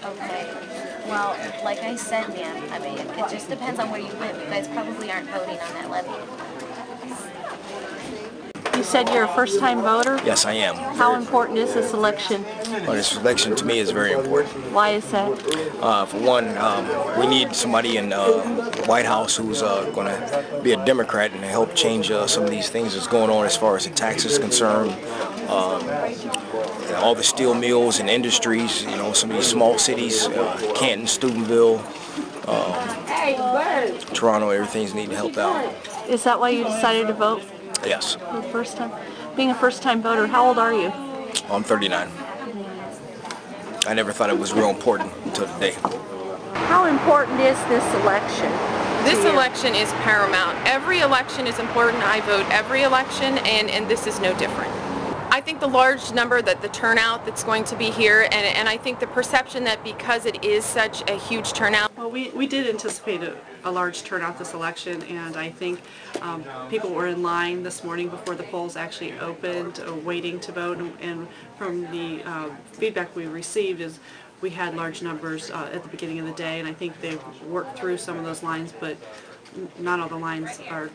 Okay. Well, like I said, ma'am, I mean, it just depends on where you live. You guys probably aren't voting on that levy. You said you're a first-time voter? Yes, I am. How important is this election? Well, this election to me is very important. Why is that? For one, we need somebody in the White House who's going to be a Democrat and help change some of these things that's going on as far as the taxes is concerned. All the steel mills and industries, you know, some of these small cities, Canton, Steubenville, Toronto, everything's need to help out. Is that why you decided to vote? Yes. For the first time? Being a first-time voter, how old are you? I'm 39. I never thought it was real important until today. How important is this election? This election is paramount. Every election is important. I vote every election, and this is no different. I think the large number, that the turnout that's going to be here, and I think the perception that because it is such a huge turnout. Well, we did anticipate a large turnout this election, and I think people were in line this morning before the polls actually opened, waiting to vote, and from the feedback we received is we had large numbers at the beginning of the day, and I think they've worked through some of those lines, but not all the lines are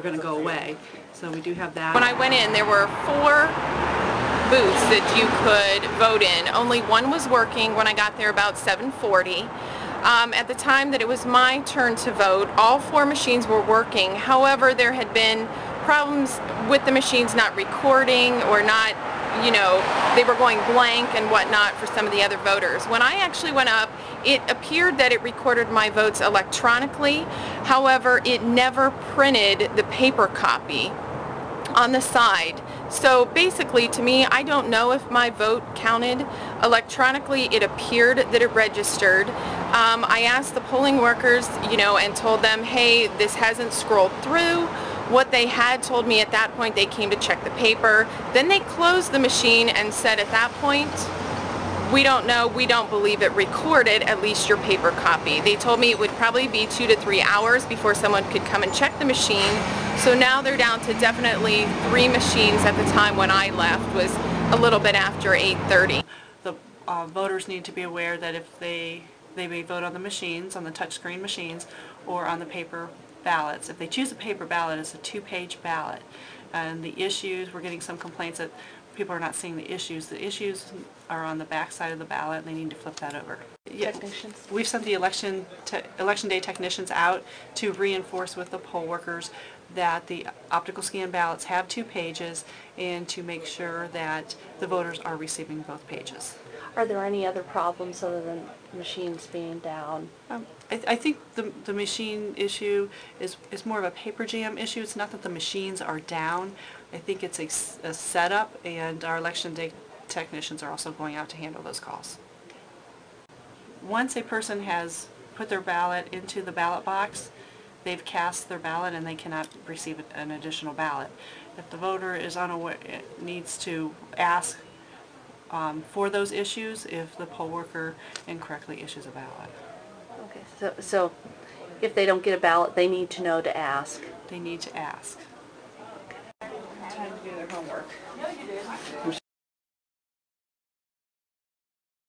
going to go away. So we do have that. When I went in, there were 4 booths that you could vote in. Only one was working when I got there about 7:40. At the time that it was my turn to vote, all 4 machines were working. However, there had been problems with the machines not recording or not, you know, they were going blank and whatnot for some of the other voters. When I actually went up, it appeared that it recorded my votes electronically. However, it never printed the paper copy on the side. So basically, to me, I don't know if my vote counted. Electronically, it appeared that it registered. I asked the polling workers, you know, and told them, hey, this hasn't scrolled through. What they had told me at that point, they came to check the paper. Then they closed the machine and said at that point, we don't know, we don't believe it recorded at least your paper copy. They told me it would probably be 2 to 3 hours before someone could come and check the machine. So now they're down to definitely 3 machines at the time when I left, was a little bit after 8:30. The voters need to be aware that if they may vote on the machines, on the touchscreen machines, or on the paper ballots. If they choose a paper ballot, it's a 2-page ballot. And the issues, we're getting some complaints that people are not seeing the issues. The issues are on the back side of the ballot, and they need to flip that over. Technicians? We've sent the election day technicians out to reinforce with the poll workers that the optical scan ballots have 2 pages and to make sure that the voters are receiving both pages. Are there any other problems other than machines being down? I think the machine issue is more of a paper jam issue. It's not that the machines are down. I think it's a setup, and our election day technicians are also going out to handle those calls. Once a person has put their ballot into the ballot box, they've cast their ballot and they cannot receive an additional ballot. If the voter is unaware, needs to ask for those issues if the poll worker incorrectly issues a ballot. Okay, so if they don't get a ballot, they need to know to ask. They need to ask. Time to do their homework.